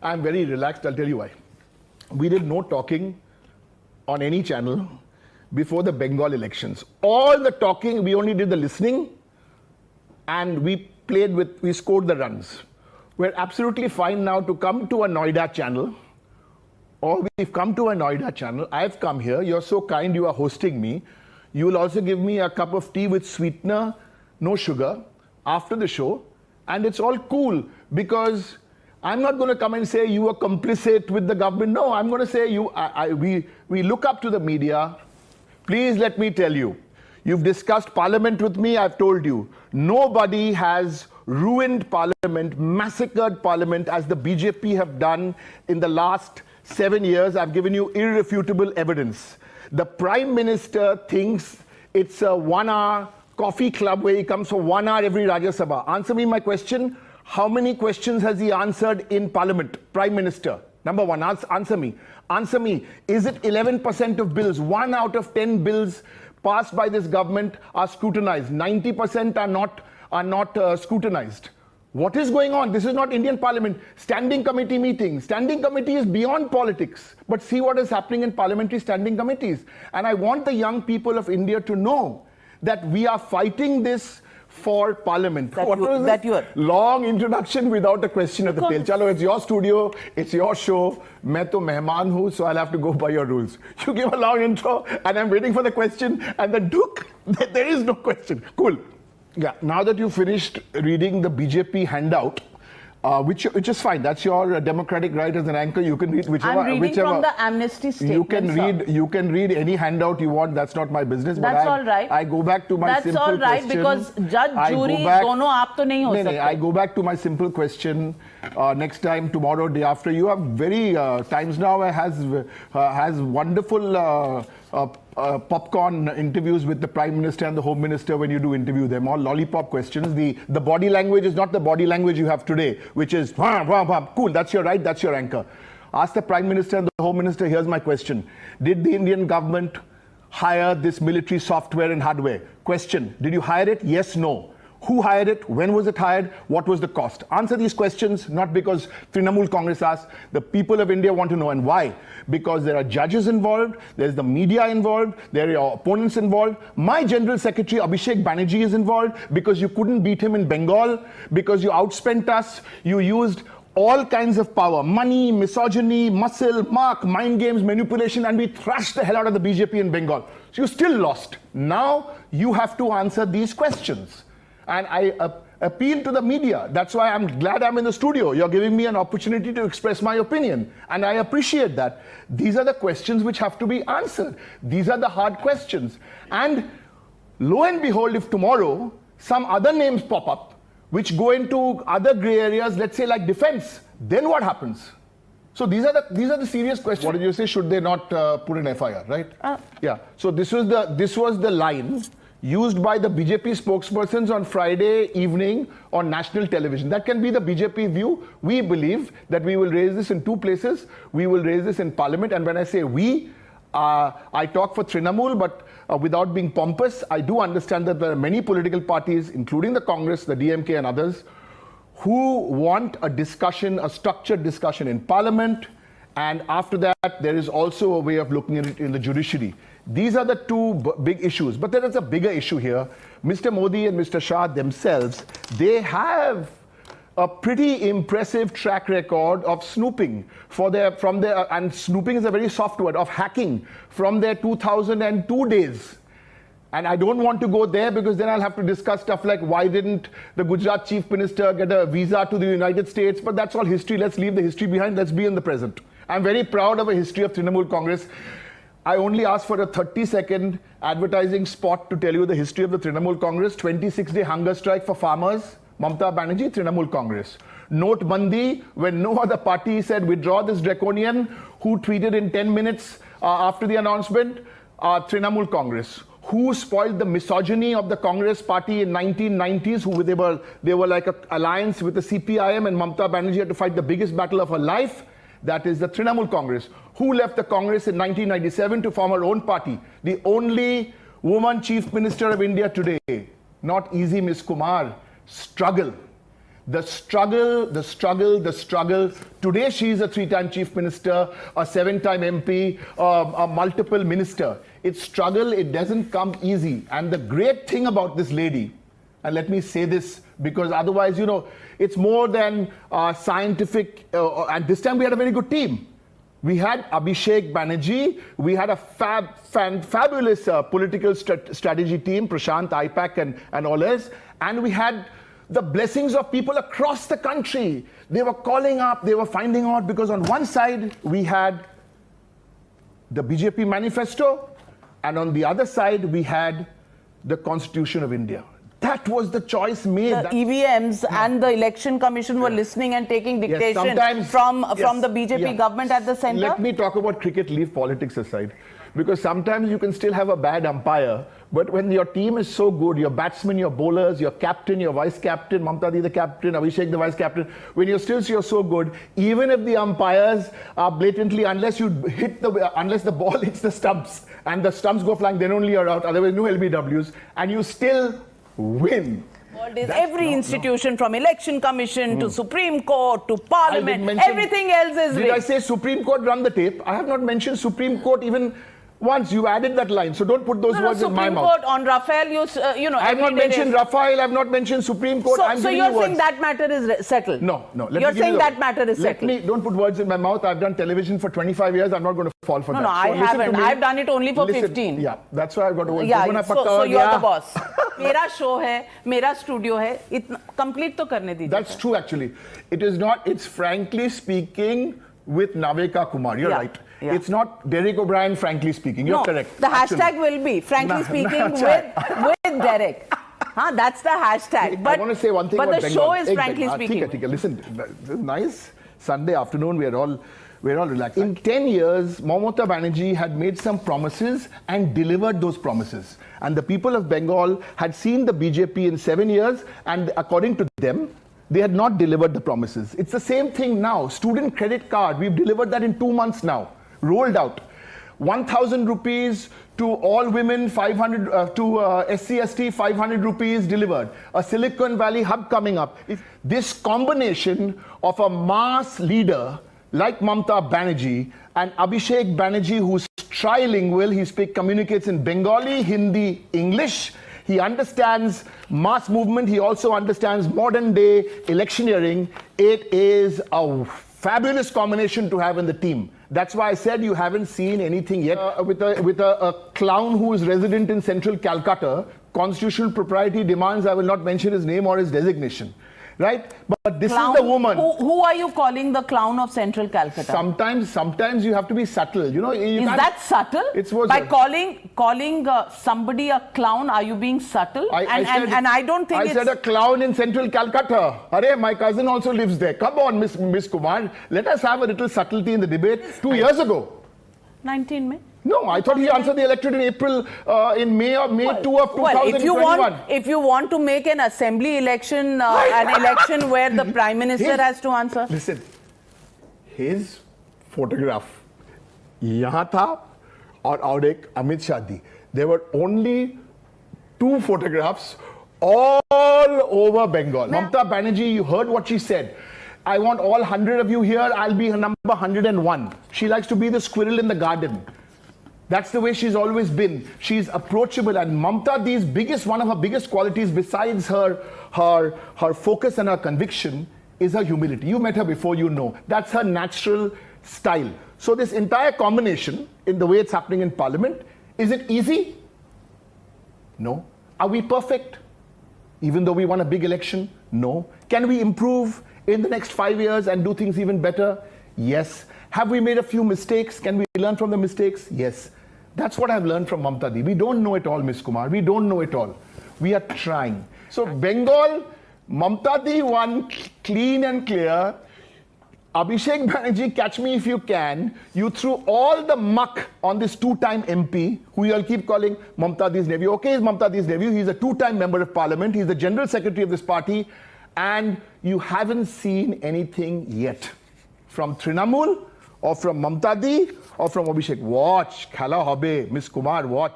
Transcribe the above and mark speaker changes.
Speaker 1: I'm very relaxed. I'll tell you why. We did no talking on any channel before the Bengal elections. All the talking, we only did the listening, and we scored the runs. We're absolutely fine now to come to a Noida channel, or we've come to a Noida channel. I've come here. You're so kind, you are hosting me. You will also give me a cup of tea with sweetener, no sugar, after the show. And it's all cool, because I'm not going to come and say you were complicit with the government. No, I'm going to say we look up to the media. Please let me tell you, you've discussed parliament with me. I've told you, nobody has ruined parliament, massacred parliament as the BJP have done in the last 7 years. I've given you irrefutable evidence. The Prime Minister thinks it's a 1 hour coffee club where he comes for 1 hour every Rajya Sabha. Answer me my question. How many questions has he answered in Parliament, Prime Minister? Number one, answer me. Answer me. Is it 11% of bills, 1 out of 10 bills passed by this government are scrutinized? 90% are not scrutinized. What is going on? This is not Indian Parliament. Standing committee meetings. Standing committee is beyond politics. But see what is happening in parliamentary standing committees. And I want the young people of India to know that we are fighting this for parliament. Long introduction without a question at the tail. Chalo, it's your studio, it's your show. Main to mehman hu, so I'll have to go by your rules. You give a long intro, and I'm waiting for the question, and the Duke, there is no question. Cool. Yeah. Now that you finished reading the BJP handout, which is fine. That's your democratic right as an anchor. You can read whichever.
Speaker 2: I'm reading from the amnesty statement.
Speaker 1: You can read any handout you want. That's not my business.
Speaker 2: That's all right.
Speaker 1: I go back to my simple question.
Speaker 2: That's all right, because judge, jury, dono aap to nahi ho sakte.
Speaker 1: I go back to my simple question. Next time, tomorrow, day after. You have very Times Now has wonderful popcorn interviews with the Prime Minister and the Home Minister when you do interview them. All lollipop questions. The body language is not the body language you have today, which is cool. That's your right. That's your anchor. Ask the Prime Minister and the Home Minister. Here's my question: did the Indian government hire this military software and hardware? Question: did you hire it? Yes, no. Who hired it? When was it hired? What was the cost? Answer these questions, not because Trinamool Congress asked. The people of India want to know. And why? Because there are judges involved, there's the media involved, there are opponents involved. My General Secretary Abhishek Banerjee is involved because you couldn't beat him in Bengal, because you outspent us, you used all kinds of power, money, misogyny, muscle, mark, mind games, manipulation, and we thrashed the hell out of the BJP in Bengal. So you still lost. Now you have to answer these questions. And I appeal to the media. That's why I'm glad I'm in the studio. You're giving me an opportunity to express my opinion. And I appreciate that. These are the questions which have to be answered. These are the hard questions. And lo and behold, if tomorrow some other names pop up, which go into other gray areas, let's say like defense, then what happens? So these are the serious questions. What did you say? Should they not put an FIR, right? Yeah. So this was the line used by the BJP spokespersons on Friday evening on national television. That can be the BJP view. We believe that we will raise this in two places. We will raise this in Parliament. And when I say we, I talk for Trinamool, but without being pompous, I do understand that there are many political parties, including the Congress, the DMK and others, who want a discussion, a structured discussion in Parliament. And after that, there is also a way of looking at it in the judiciary. These are the two big issues. But there is a bigger issue here. Mr. Modi and Mr. Shah themselves, they have a pretty impressive track record of snooping and snooping is a very soft word, of hacking from their 2002 days. And I don't want to go there because then I'll have to discuss stuff like why didn't the Gujarat Chief Minister get a visa to the United States? But that's all history. Let's leave the history behind. Let's be in the present. I'm very proud of a history of Trinamool Congress. I only asked for a 30-second advertising spot to tell you the history of the Trinamool Congress. 26-day hunger strike for farmers. Mamata Banerjee, Trinamool Congress. Note Bandi, when no other party said withdraw this draconian, who tweeted in 10 minutes after the announcement? Trinamool Congress. Who spoiled the misogyny of the Congress party in 1990s? They were like an alliance with the CPIM, and Mamata Banerjee had to fight the biggest battle of her life. That is the Trinamool Congress. Who left the Congress in 1997 to form her own party? The only woman Chief Minister of India today. Not easy, Miss Kumar. Struggle. The struggle. Today she is a 3-time chief minister, a 7-time MP, a multiple minister. It's struggle. It doesn't come easy. And the great thing about this lady, and let me say this because otherwise, you know, it's more than scientific. And this time we had a very good team. We had Abhishek Banerjee. We had a fabulous political strategy team, Prashant, IPAC and all this. And we had the blessings of people across the country. They were calling up, they were finding out, because on one side we had the BJP manifesto, and on the other side we had the Constitution of India. That was the choice made.
Speaker 2: The EVMs and the Election Commission were listening and taking dictation from the BJP government at the centre.
Speaker 1: Let me talk about cricket, leave politics aside. Because sometimes you can still have a bad umpire, but when your team is so good, your batsmen, your bowlers, your captain, your vice-captain, Mamta Di the captain, Abhishek the vice-captain, when you're so good, even if the umpires are blatantly, unless the ball hits the stumps and the stumps go flying, then only you're out, otherwise no LBWs, and you still win.
Speaker 2: Every institution from Election Commission to Supreme Court to Parliament, everything else is rigged.
Speaker 1: Did I say Supreme Court? Run the tape. I have not mentioned Supreme Court even once. You added that line, so don't put those words in my mouth.
Speaker 2: Supreme Court on Rafale, you know.
Speaker 1: I have not mentioned Rafale. I have not mentioned Supreme Court.
Speaker 2: So you're saying that matter is settled?
Speaker 1: No.
Speaker 2: You're saying that matter is settled?
Speaker 1: Don't put words in my mouth. I've done television for 25 years. I'm not going to fall for that.
Speaker 2: No, I haven't. I've done it only for 15.
Speaker 1: Yeah, that's why I've got to.
Speaker 2: Yeah, so you're the boss. मेरा show है, मेरा studio है, complete तो करने दीजिए.
Speaker 1: That's true actually. It is not. It's frankly speaking with Navika Kumar. You're right. Yeah. It's not Derek O'Brien, frankly speaking. You're correct.
Speaker 2: The hashtag will be frankly speaking with Derek. That's the hashtag. But
Speaker 1: I want to say one thing about
Speaker 2: the show is frankly speaking.
Speaker 1: Listen, this is nice. Sunday afternoon, we're all relaxed. In 10 years, Mamata Banerjee had made some promises and delivered those promises. And the people of Bengal had seen the BJP in 7 years, and according to them, they had not delivered the promises. It's the same thing now. Student credit card, we've delivered that in 2 months now. Rolled out. 1,000 rupees to all women, 500 to SC/ST, 500 rupees delivered. A Silicon Valley hub coming up. This combination of a mass leader like Mamata Banerjee and Abhishek Banerjee, who's trilingual, he communicates in Bengali, Hindi, English. He understands mass movement. He also understands modern day electioneering. It is a fabulous combination to have in the team. That's why I said you haven't seen anything yet. With a clown who is resident in central Calcutta, constitutional propriety demands I will not mention his name or his designation. Right? But this is the woman.
Speaker 2: Who are you calling the clown of central Calcutta?
Speaker 1: Sometimes you have to be subtle. You know,
Speaker 2: is that subtle? By calling somebody a clown, are you being subtle? And I don't think
Speaker 1: I said a clown in central Calcutta. Arey, my cousin also lives there. Come on, Miss Kumar. Let us have a little subtlety in the debate. 2 years ago.
Speaker 2: 19 May?
Speaker 1: No, I thought he answered the electorate in April, in May 2 of 2021.
Speaker 2: If you want to make an assembly election, an election where the Prime Minister has to answer.
Speaker 1: Listen, his photograph, यहाँ था और एक अमित शाह दी. There were only 2 photographs all over Bengal. Mamata Banerjee, you heard what she said. I want all 100 of you here. I'll be number 101. She likes to be the squirrel in the garden. That's the way she's always been. She's approachable, and Mamta, one of her biggest qualities, besides her focus and her conviction, is her humility. You met her before, you know. That's her natural style. So this entire combination, in the way it's happening in Parliament, is it easy? No. Are we perfect? Even though we won a big election? No. Can we improve in the next 5 years and do things even better? Yes. Have we made a few mistakes? Can we learn from the mistakes? Yes. That's what I've learned from Mamta Di. We don't know it all, Miss Kumar. We don't know it all. We are trying. So Bengal, Mamta Di won clean and clear. Abhishek Banerjee, catch me if you can. You threw all the muck on this 2-time MP, who you'll keep calling Mamta Di's nephew. Okay, he's Mamta Di's nephew. He's a 2-time member of parliament. He's the general secretary of this party. And you haven't seen anything yet from Trinamool, or from Mamta Di, or from Abhishek. Watch, Khala Hobe, Miss Kumar, watch.